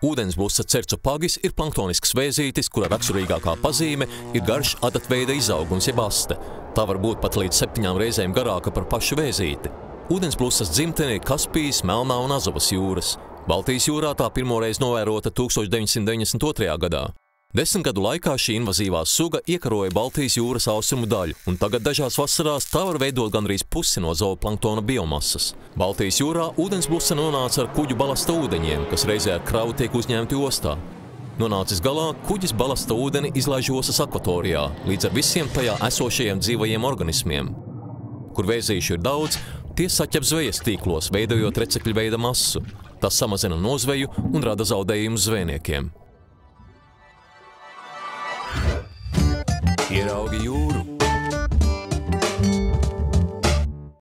Ūdensblusa cercopagis ir planktonisks vēzītis, kura raksturīgākā pazīme ir garš adatveida izaugums jeb aste. Tā var būt pat līdz 7 reizēm garāka par pašu vēzīti. Ūdensblusas dzimtene ir Kaspijas, Melnā un Azovas jūras. Baltijas jūrā tā pirmoreiz novērota 1992. gadā. 10 gadu laikā šī invazīvā suga iekaroja Baltijas jūras austrumu daļu, un tagad dažās vasarās tā var veidot gandrīz pusi no zooplanktona biomasas. Baltijas jūrā ūdensblusa nonāca ar kuģu balasta ūdeņiem, kas reizē ar kravu tiek uzņemti ostā. Nonācis galā, kuģis balasta ūdeni izlaiž ostas akvatorijā, līdz ar visiem tajā esošajiem dzīvajiem organismiem. Kur vēzīšu ir daudz, tie saķep zvejas tīklos, veidojot recekļveida masu. Tas samazina nozveju un rada zaudējumus zvejniekiem. Ieraugi jūru.